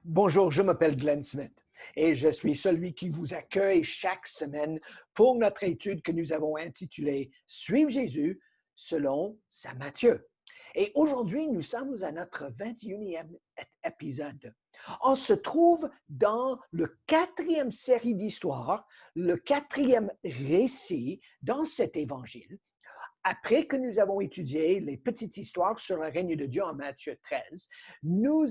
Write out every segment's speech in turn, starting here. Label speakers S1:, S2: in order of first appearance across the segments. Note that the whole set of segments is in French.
S1: Bonjour, je m'appelle Glenn Smith et je suis celui qui vous accueille chaque semaine pour notre étude que nous avons intitulée Suivre Jésus selon Saint Matthieu. Et aujourd'hui, nous sommes à notre 21e épisode. On se trouve dans le quatrième série d'histoires, le quatrième récit dans cet évangile. Après que nous avons étudié les petites histoires sur le règne de Dieu en Matthieu 13, nous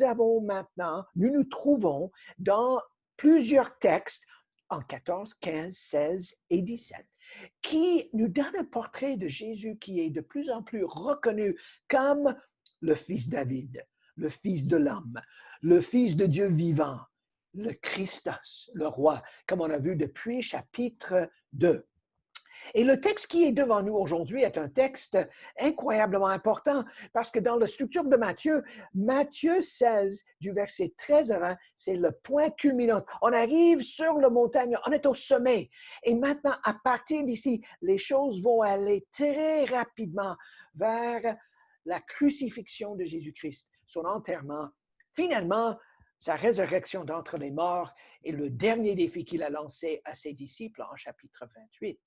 S1: nous trouvons dans plusieurs textes en 14, 15, 16 et 17 qui nous donnent un portrait de Jésus qui est de plus en plus reconnu comme le Fils David, le Fils de l'homme, le Fils de Dieu vivant, le Christos, le roi, comme on a vu depuis chapitre 2. Et le texte qui est devant nous aujourd'hui est un texte incroyablement important parce que dans la structure de Matthieu, Matthieu 16, du verset 13 à 20, c'est le point culminant. On arrive sur la montagne, on est au sommet. Et maintenant, à partir d'ici, les choses vont aller très rapidement vers la crucifixion de Jésus-Christ, son enterrement, finalement, sa résurrection d'entre les morts et le dernier défi qu'il a lancé à ses disciples en chapitre 28.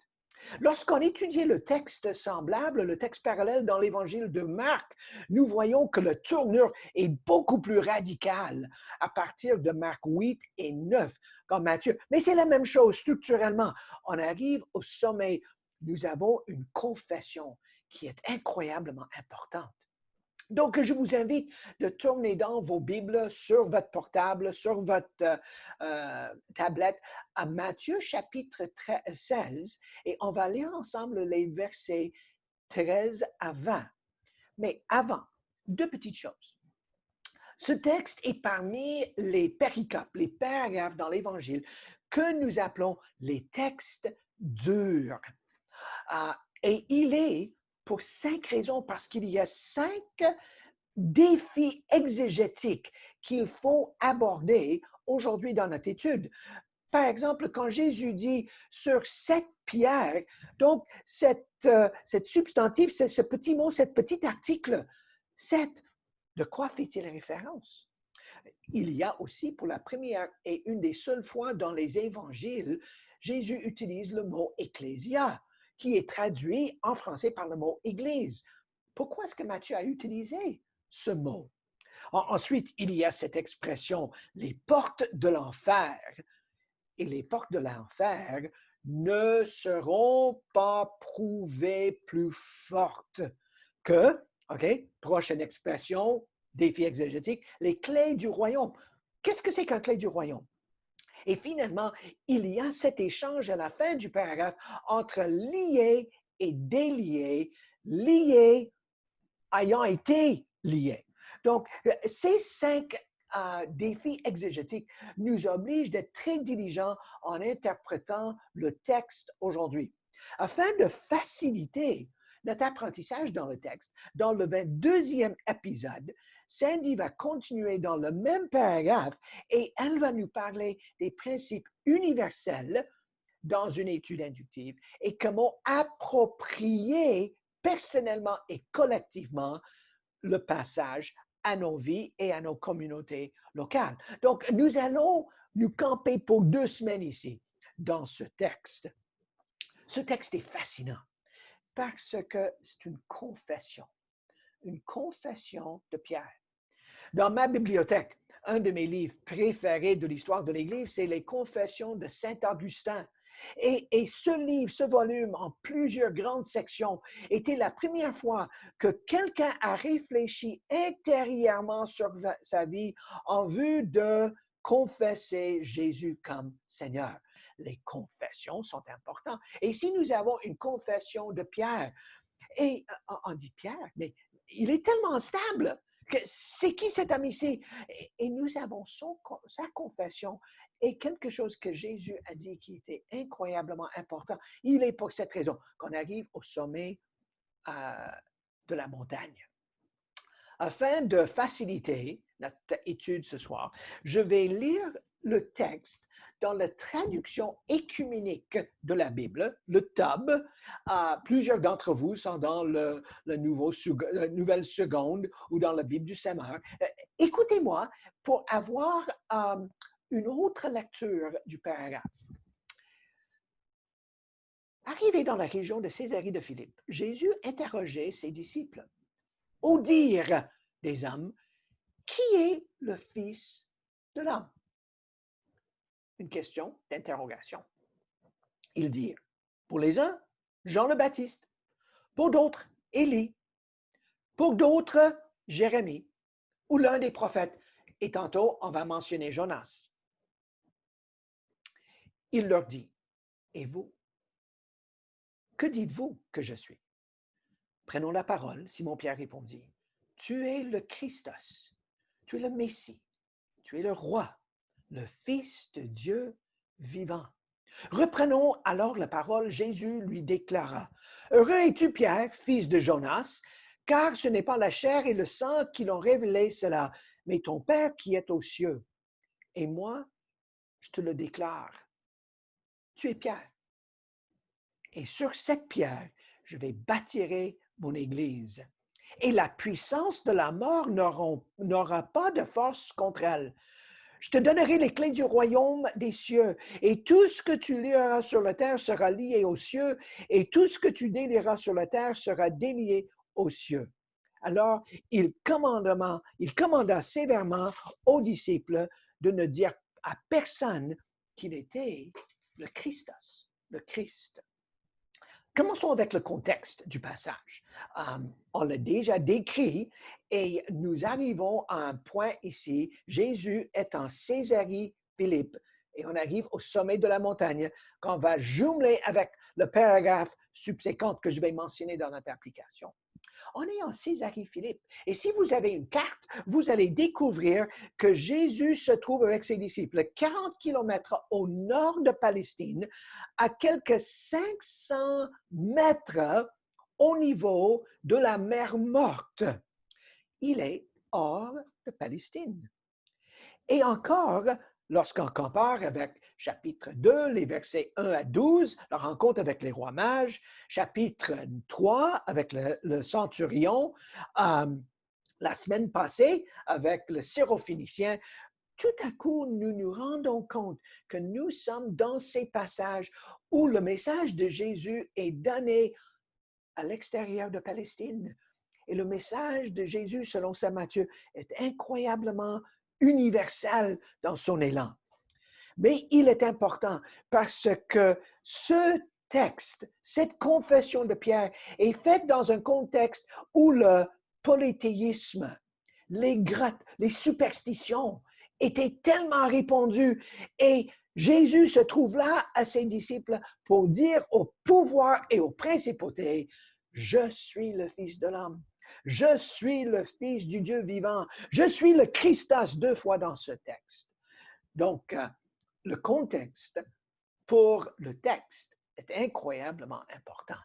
S1: Lorsqu'on étudie le texte semblable, le texte parallèle dans l'évangile de Marc, nous voyons que la tournure est beaucoup plus radicale à partir de Marc 8 et 9 qu'en Matthieu. Mais c'est la même chose structurellement. On arrive au sommet. Nous avons une confession qui est incroyablement importante. Donc, je vous invite de tourner dans vos Bibles, sur votre portable, sur votre tablette, à Matthieu chapitre 16, et on va lire ensemble les versets 13 à 20. Mais avant, deux petites choses. Ce texte est parmi les péricopes, les paragraphes dans l'Évangile que nous appelons les textes durs. Et il est pour 5 raisons, parce qu'il y a 5 défis exégétiques qu'il faut aborder aujourd'hui dans notre étude. Par exemple, quand Jésus dit sur 7 pierres, donc cette substantif, c'est ce petit mot, cet petit article, 7, de quoi fait-il référence? Il y a aussi, pour la première et une des seules fois dans les évangiles, Jésus utilise le mot ecclésia, qui est traduit en français par le mot église. Pourquoi est-ce que Matthieu a utilisé ce mot? Ensuite, il y a cette expression, les portes de l'enfer. Et les portes de l'enfer ne seront pas prouvées plus fortes que, OK, prochaine expression, défi exégétique, les clés du royaume. Qu'est-ce que c'est qu'un clé du royaume? Et finalement, il y a cet échange à la fin du paragraphe entre lié et délié, lié ayant été liés. Donc, ces 5 défis exégétiques nous obligent d'être très diligents en interprétant le texte aujourd'hui. Afin de faciliter notre apprentissage dans le texte, dans le 22e épisode, Sandy va continuer dans le même paragraphe et elle va nous parler des principes universels dans une étude inductive et comment approprier personnellement et collectivement le passage à nos vies et à nos communautés locales. Donc, nous allons nous camper pour 2 semaines ici dans ce texte. Ce texte est fascinant parce que c'est une confession de Pierre. Dans ma bibliothèque, un de mes livres préférés de l'histoire de l'Église, c'est les Confessions de Saint Augustin. Et ce livre, ce volume, en plusieurs grandes sections, était la première fois que quelqu'un a réfléchi intérieurement sur sa vie en vue de confesser Jésus comme Seigneur. Les confessions sont importantes. Et si nous avons une confession de Pierre, et on dit Pierre, mais il est tellement stable que c'est qui cet ami-ci? Et nous avons sa confession et quelque chose que Jésus a dit qui était incroyablement important. Il est pour cette raison qu'on arrive au sommet de la montagne. Afin de faciliter notre étude ce soir, je vais lire le texte dans la traduction écuménique de la Bible, le TOB. Plusieurs d'entre vous sont dans le Nouvelle Seconde ou dans la Bible du Semeur. écoutez-moi pour avoir une autre lecture du paragraphe. Arrivé dans la région de Césarée de Philippe, Jésus interrogeait ses disciples. Au dire des hommes, qui est le Fils de l'homme? Une question d'interrogation. Ils dirent, pour les uns, Jean le Baptiste, pour d'autres, Élie, pour d'autres, Jérémie, ou l'un des prophètes, et tantôt on va mentionner Jonas. Il leur dit, et vous, que dites-vous que je suis? Prenons la parole, Simon-Pierre répondit, tu es le Christos, tu es le Messie, tu es le roi, le Fils de Dieu vivant. Reprenons alors la parole, Jésus lui déclara, heureux es-tu Pierre, fils de Jonas, car ce n'est pas la chair et le sang qui l'ont révélé cela, mais ton Père qui est aux cieux. Et moi, je te le déclare, tu es Pierre. Et sur cette pierre, je vais bâtir mon Église. Et la puissance de la mort n'aura pas de force contre elle. Je te donnerai les clés du royaume des cieux, et tout ce que tu lieras sur la terre sera lié aux cieux, et tout ce que tu délieras sur la terre sera délié aux cieux. Alors, il commanda sévèrement aux disciples de ne dire à personne qu'il était le Christos, le Christ. Commençons avec le contexte du passage. On l'a déjà décrit et nous arrivons à un point ici. Jésus est en Césarée-Philippe et on arrive au sommet de la montagne qu'on va jumeler avec le paragraphe subséquent que je vais mentionner dans notre application. On est en Césarée-Philippe. Et si vous avez une carte, vous allez découvrir que Jésus se trouve avec ses disciples 40 kilomètres au nord de Palestine, à quelques 500 mètres au niveau de la mer Morte. Il est hors de Palestine. Et encore, lorsqu'on compare avec chapitre 2, les versets 1 à 12, la rencontre avec les rois mages, chapitre 3 avec le centurion, la semaine passée avec le syrophénicien, tout à coup, nous nous rendons compte que nous sommes dans ces passages où le message de Jésus est donné à l'extérieur de Palestine. Et le message de Jésus, selon saint Matthieu, est incroyablement universel dans son élan. Mais il est important parce que ce texte, cette confession de Pierre est faite dans un contexte où le polythéisme, les grottes, les superstitions étaient tellement répandues et Jésus se trouve là à ses disciples pour dire au pouvoir et aux principautés, je suis le Fils de l'homme. Je suis le Fils du Dieu vivant. Je suis le Christos, 2 fois dans ce texte. Donc, le contexte pour le texte est incroyablement important.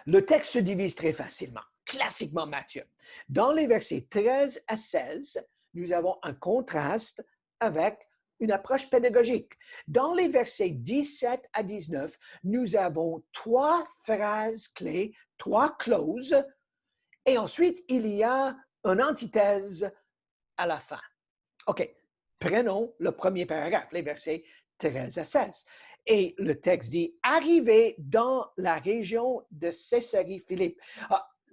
S1: Le texte se divise très facilement, classiquement Matthieu. Dans les versets 13 à 16, nous avons un contraste avec une approche pédagogique. Dans les versets 17 à 19, nous avons 3 phrases clés, 3 clauses, et ensuite, il y a une antithèse à la fin. OK, prenons le premier paragraphe, les versets 13 à 16. Et le texte dit, arrivé dans la région de Césarée-Philippe.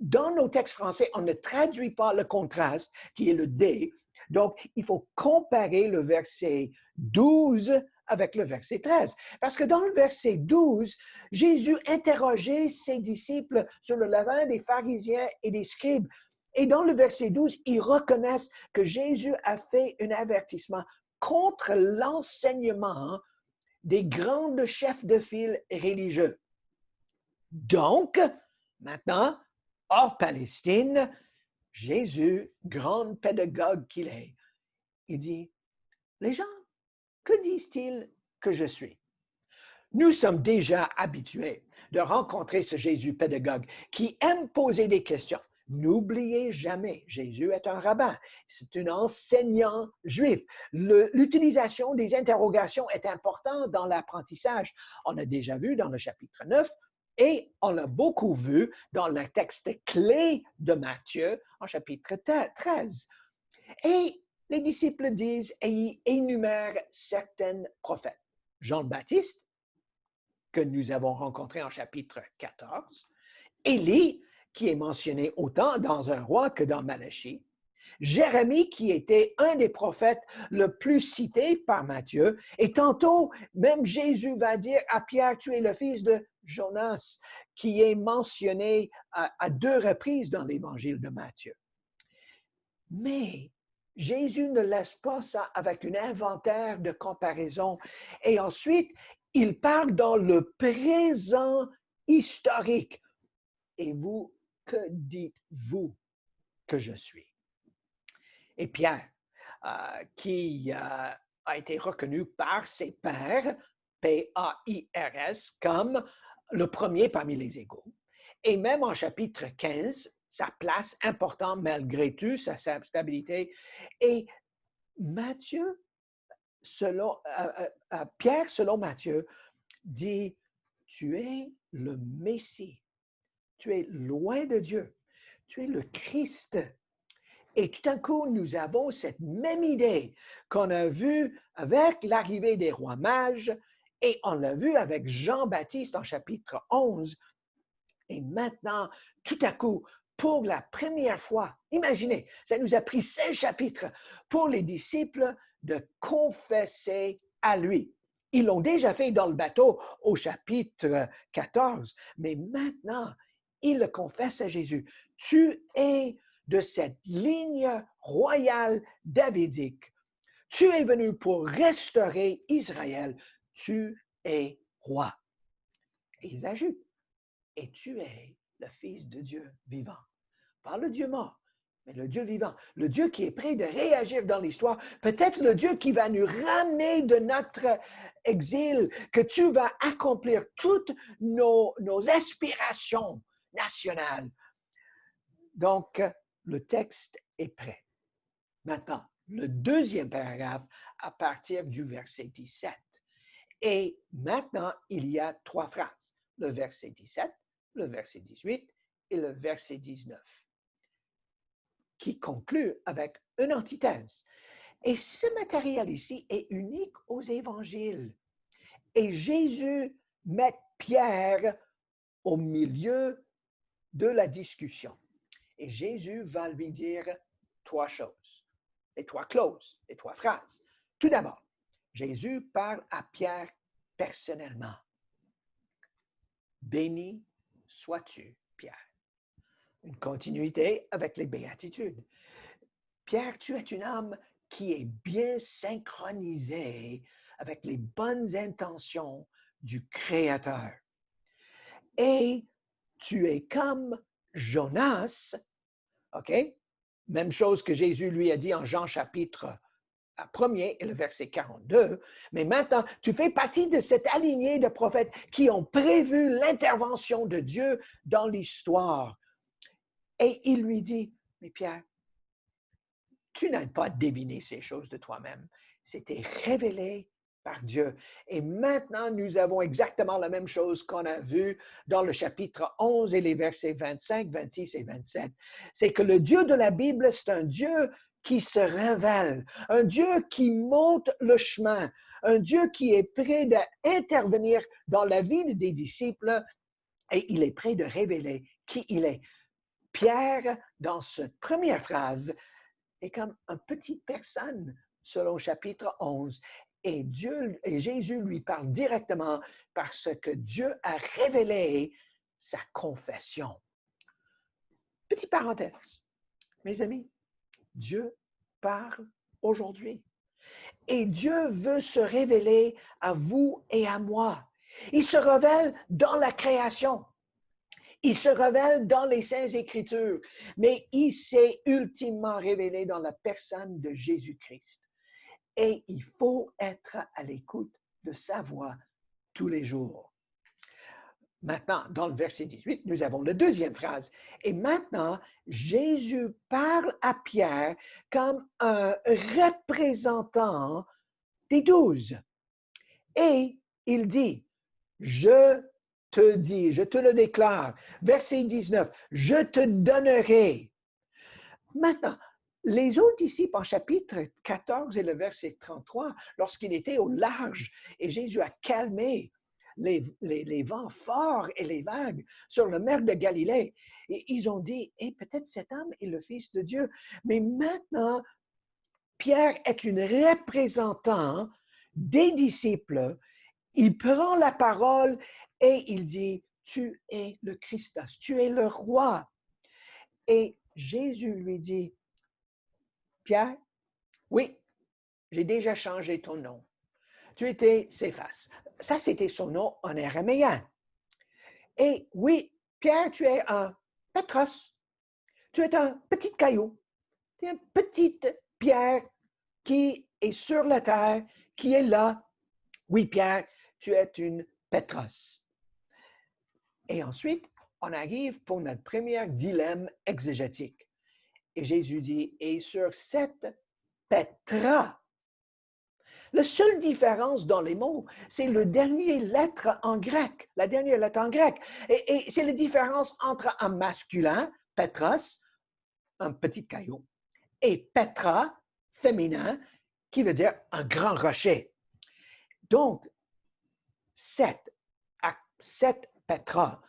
S1: Dans nos textes français, on ne traduit pas le contraste, qui est le D. Donc, il faut comparer le verset 12 avec le verset 13. Parce que dans le verset 12, Jésus interrogeait ses disciples sur le levain des pharisiens et des scribes. Et dans le verset 12, ils reconnaissent que Jésus a fait un avertissement contre l'enseignement des grands chefs de file religieux. Donc, maintenant, hors Palestine, Jésus, grand pédagogue qu'il est, il dit, les gens, que disent-ils que je suis? Nous sommes déjà habitués de rencontrer ce Jésus pédagogue qui aime poser des questions. N'oubliez jamais, Jésus est un rabbin, c'est un enseignant juif. L'utilisation des interrogations est importante dans l'apprentissage. On a déjà vu dans le chapitre 9 et on l'a beaucoup vu dans le texte clé de Matthieu en chapitre 13. Et les disciples disent et ils énumèrent certains prophètes. Jean le Baptiste, que nous avons rencontré en chapitre 14, Élie, qui est mentionné autant dans un roi que dans Malachie, Jérémie, qui était un des prophètes le plus cités par Matthieu, et tantôt, même Jésus va dire à Pierre, tu es le fils de Jonas, qui est mentionné à 2 reprises dans l'évangile de Matthieu. Mais Jésus ne laisse pas ça avec un inventaire de comparaison. Et ensuite, il parle dans le présent historique. Et vous, que dites-vous que je suis? Et Pierre, qui a été reconnu par ses pairs, P-A-I-R-S, comme le premier parmi les égaux. Et même en chapitre 15, sa place importante malgré tout, sa stabilité. Et Matthieu, Pierre, selon Matthieu, dit, tu es le Messie, tu es loin de Dieu, tu es le Christ. Et tout d'un coup, nous avons cette même idée qu'on a vue avec l'arrivée des rois mages et on l'a vu avec Jean-Baptiste en chapitre 11. Et maintenant, tout à coup, pour la première fois, imaginez, ça nous a pris 16 chapitres pour les disciples de confesser à lui. Ils l'ont déjà fait dans le bateau au chapitre 14, mais maintenant, ils le confessent à Jésus. Tu es de cette ligne royale davidique. Tu es venu pour restaurer Israël. Tu es roi. Et ils ajoutent, et tu es le Fils de Dieu vivant. Pas le Dieu mort, mais le Dieu vivant. Le Dieu qui est prêt de réagir dans l'histoire. Peut-être le Dieu qui va nous ramener de notre exil, que tu vas accomplir toutes nos aspirations nationales. Donc, le texte est prêt. Maintenant, le deuxième paragraphe à partir du verset 17. Et maintenant, il y a 3 phrases. Le verset 17, le verset 18 et le verset 19, qui conclut avec une antithèse. Et ce matériel ici est unique aux évangiles. Et Jésus met Pierre au milieu de la discussion. Et Jésus va lui dire 3 choses, les 3 clauses, les 3 phrases. Tout d'abord, Jésus parle à Pierre personnellement. Béni sois-tu, Pierre. Une continuité avec les béatitudes. Pierre, tu es une âme qui est bien synchronisée avec les bonnes intentions du Créateur. Et tu es comme Jonas, OK? Même chose que Jésus lui a dit en Jean chapitre 1er et le verset 42. Mais maintenant, tu fais partie de cette alignée de prophètes qui ont prévu l'intervention de Dieu dans l'histoire. Et il lui dit, mais Pierre, tu n'as pas deviné ces choses de toi-même. C'était révélé par Dieu. Et maintenant, nous avons exactement la même chose qu'on a vu dans le chapitre 11 et les versets 25, 26 et 27. C'est que le Dieu de la Bible, c'est un Dieu qui se révèle, un Dieu qui monte le chemin, un Dieu qui est prêt d'intervenir dans la vie des disciples et il est prêt de révéler qui il est. Pierre, dans cette première phrase, est comme une petite personne selon chapitre 11. Et Jésus lui parle directement parce que Dieu a révélé sa confession. Petite parenthèse, mes amis, Dieu parle aujourd'hui. Et Dieu veut se révéler à vous et à moi. Il se révèle dans la création. Il se révèle dans les Saintes Écritures, mais il s'est ultimement révélé dans la personne de Jésus-Christ. Et il faut être à l'écoute de sa voix tous les jours. Maintenant, dans le verset 18, nous avons la deuxième phrase. Et maintenant, Jésus parle à Pierre comme un représentant des 12. Et il dit, je te dis, je te le déclare. Verset 19, je te donnerai. Maintenant, Les autres disciples, en chapitre 14 et le verset 33, lorsqu'il était au large et Jésus a calmé les vents forts et les vagues sur le mer de Galilée, et ils ont dit, eh, peut-être cet homme est le Fils de Dieu. Mais maintenant, Pierre est une représentant des disciples. Il prend la parole et il dit, tu es le Christos, tu es le roi. Et Jésus lui dit, Pierre, oui, j'ai déjà changé ton nom. Tu étais Céphas. Ça, c'était son nom en araméen. Et oui, Pierre, tu es un Pétros. Tu es un petit caillou. Tu es une petite pierre qui est sur la terre, qui est là. Oui, Pierre, tu es une Pétros. Et ensuite, on arrive pour notre premier dilemme exégétique. Et Jésus dit, et sur cette Pétra. La seule différence dans les mots, c'est le dernier lettre en grec, la dernière lettre en grec. Et c'est la différence entre un masculin, Petros, un petit caillou, et Petra, féminin, qui veut dire un grand rocher. Donc, cette Petra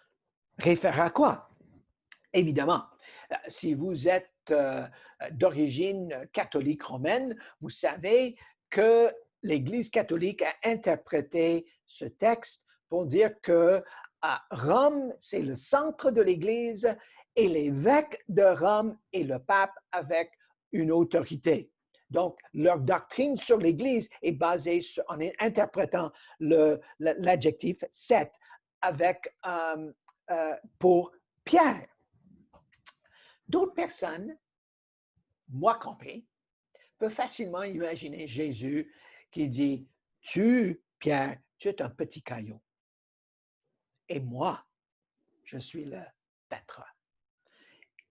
S1: réfère à quoi? Évidemment, si vous êtes d'origine catholique romaine, vous savez que l'Église catholique a interprété ce texte pour dire que Rome, c'est le centre de l'Église et l'évêque de Rome est le pape avec une autorité. Donc, leur doctrine sur l'Église est basée en interprétant l'adjectif set avec, pour Pierre. D'autres personnes, moi compris, peuvent facilement imaginer Jésus qui dit, tu, Pierre, tu es un petit caillou. Et moi, je suis le Pétra.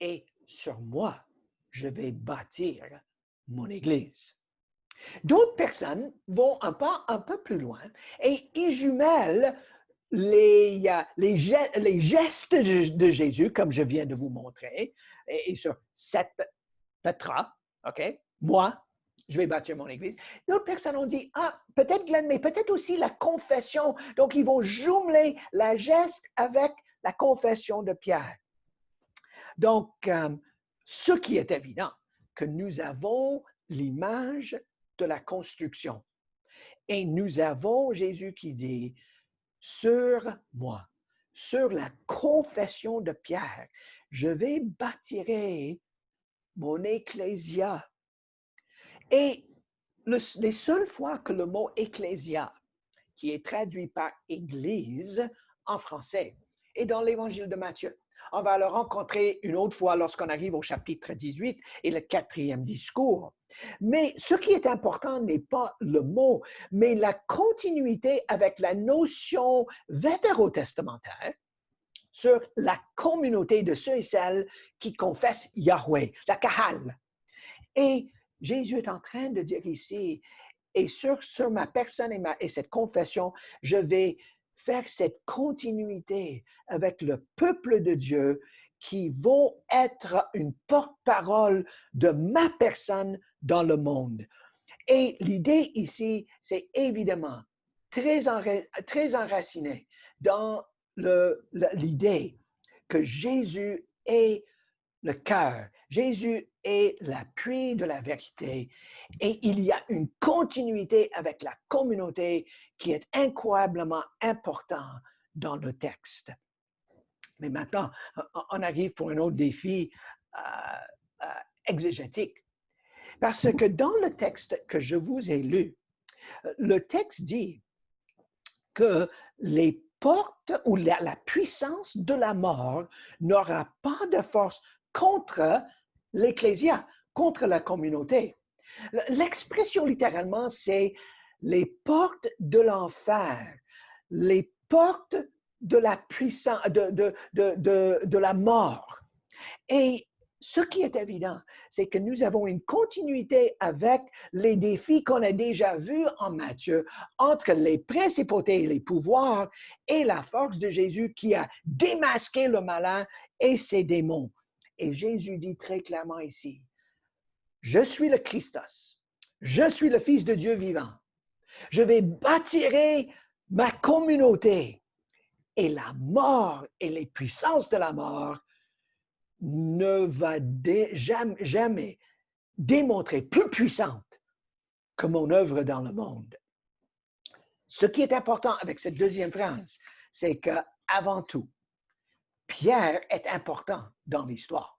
S1: Et sur moi, je vais bâtir mon Église. D'autres personnes vont un peu plus loin et ils jumellent les gestes de Jésus, comme je viens de vous montrer, et sur cette Petra, OK, moi, je vais bâtir mon Église. D'autres personnes ont dit, ah, peut-être Glenn, mais peut-être aussi la confession. Donc, ils vont jumeler la geste avec la confession de Pierre. Donc, ce qui est évident, que nous avons l'image de la construction. Et nous avons Jésus qui dit, sur moi, sur la confession de Pierre, je vais bâtir mon ecclésia. Et les seules fois que le mot ecclésia, qui est traduit par église en français, est dans l'évangile de Matthieu. On va le rencontrer une autre fois lorsqu'on arrive au chapitre 18 et le 4e discours. Mais ce qui est important n'est pas le mot, mais la continuité avec la notion vétérotestamentaire sur la communauté de ceux et celles qui confessent Yahweh, la Kahal. Et Jésus est en train de dire ici, et sur ma personne et cette confession, je vais faire cette continuité avec le peuple de Dieu qui vont être une porte-parole de ma personne dans le monde. Et l'idée ici, c'est évidemment très enraciné dans l'idée que Jésus est le cœur. Jésus est l'appui de la vérité et il y a une continuité avec la communauté qui est incroyablement importante dans le texte. Mais maintenant, on arrive pour un autre défi exégétique. Parce que dans le texte que je vous ai lu, le texte dit que les portes ou la puissance de la mort n'aura pas de force contre l'ecclésia, contre la communauté. L'expression littéralement, c'est les portes de l'enfer, les portes de la puissance, de la mort. Et ce qui est évident, c'est que nous avons une continuité avec les défis qu'on a déjà vus en Matthieu entre les principautés et les pouvoirs et la force de Jésus qui a démasqué le malin et ses démons. Et Jésus dit très clairement ici, je suis le Christos, je suis le Fils de Dieu vivant. Je vais bâtir ma communauté et la mort et les puissances de la mort ne va jamais démontrer plus puissante que mon œuvre dans le monde. Ce qui est important avec cette deuxième phrase, c'est qu'avant tout, Pierre est important dans l'histoire.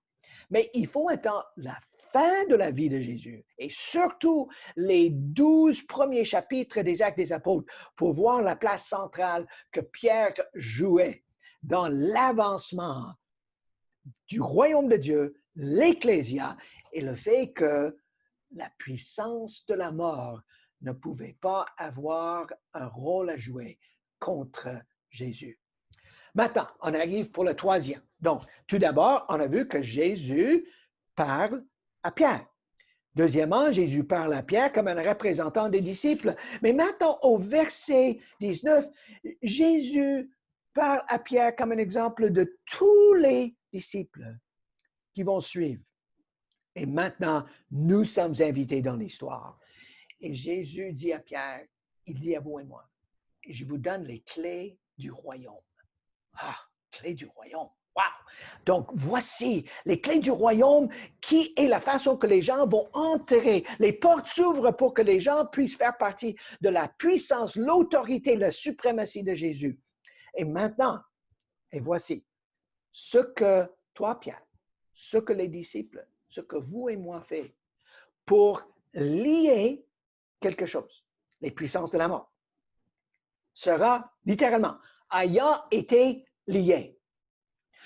S1: Mais il faut attendre la fin de la vie de Jésus et surtout les 12 premiers chapitres des Actes des Apôtres pour voir la place centrale que Pierre jouait dans l'avancement du royaume de Dieu, l'Ecclésia, et le fait que la puissance de la mort ne pouvait pas avoir un rôle à jouer contre Jésus. Maintenant, on arrive pour le troisième. Donc, tout d'abord, on a vu que Jésus parle à Pierre. Deuxièmement, Jésus parle à Pierre comme un représentant des disciples. Mais maintenant, au verset 19, Jésus parle à Pierre comme un exemple de tous les disciples qui vont suivre. Et maintenant, nous sommes invités dans l'histoire. Et Jésus dit à Pierre, il dit à vous et moi, je vous donne les clés du royaume. Ah, clés du royaume. Wow! Donc, voici les clés du royaume qui est la façon que les gens vont entrer. Les portes s'ouvrent pour que les gens puissent faire partie de la puissance, l'autorité, la suprématie de Jésus. Et maintenant, et voici ce que toi, Pierre, ce que les disciples, ce que vous et moi fait pour lier quelque chose, les puissances de la mort, sera littéralement ayant été lié.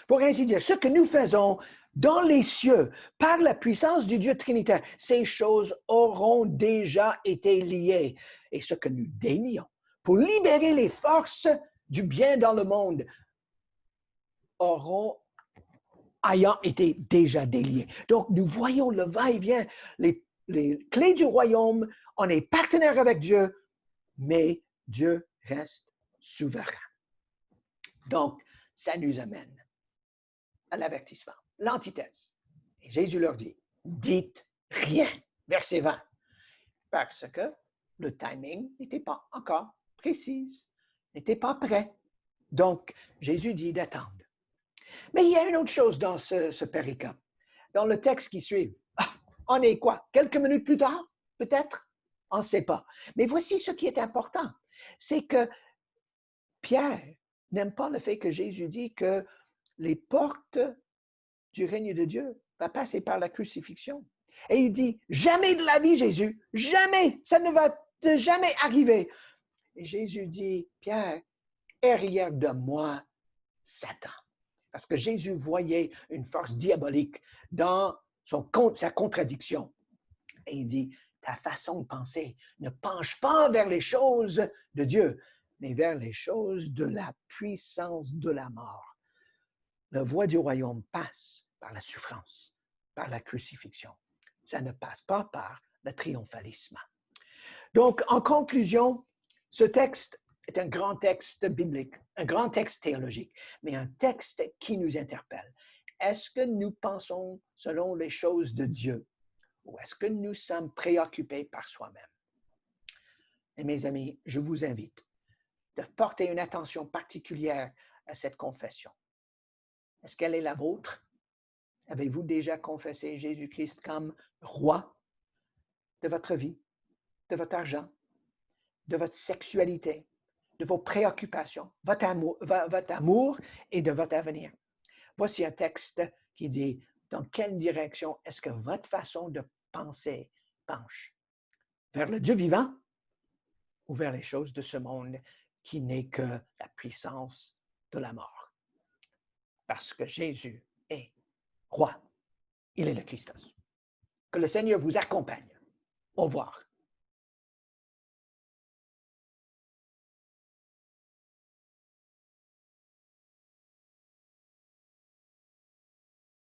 S1: Pour ainsi dire, ce que nous faisons dans les cieux par la puissance du Dieu trinitaire, ces choses auront déjà été liées. Et ce que nous dénions pour libérer les forces du bien dans le monde auront ayant été déjà déliés. Donc, nous voyons le va-et-vient, les clés du royaume, on est partenaire avec Dieu, mais Dieu reste souverain. Donc, ça nous amène à l'avertissement, l'antithèse. Et Jésus leur dit, dites rien, verset 20, parce que le timing n'était pas encore précis, n'était pas prêt. Donc, Jésus dit d'attendre. Mais il y a une autre chose dans ce péricope. Dans le texte qui suit, on est quoi? Quelques minutes plus tard, peut-être? On ne sait pas. Mais voici ce qui est important. C'est que Pierre n'aime pas le fait que Jésus dit que les portes du règne de Dieu vont passer par la crucifixion. Et il dit, jamais de la vie, Jésus, jamais, ça ne va jamais arriver. Et Jésus dit, Pierre, arrière de moi, Satan. Parce que Jésus voyait une force diabolique dans sa contradiction. Et il dit, ta façon de penser ne penche pas vers les choses de Dieu, mais vers les choses de la puissance de la mort. La voie du royaume passe par la souffrance, par la crucifixion. Ça ne passe pas par le triomphalisme. Donc, en conclusion, ce texte est un grand texte biblique, un grand texte théologique, mais un texte qui nous interpelle. Est-ce que nous pensons selon les choses de Dieu ou est-ce que nous sommes préoccupés par soi-même? Et mes amis, je vous invite de porter une attention particulière à cette confession. Est-ce qu'elle est la vôtre? Avez-vous déjà confessé Jésus-Christ comme roi de votre vie, de votre argent, de votre sexualité, de vos préoccupations, votre amour et de votre avenir? Voici un texte qui dit dans quelle direction est-ce que votre façon de penser penche? Vers le Dieu vivant ou vers les choses de ce monde qui n'est que la puissance de la mort? Parce que Jésus est roi. Il est le Christos. Que le Seigneur vous accompagne. Au revoir.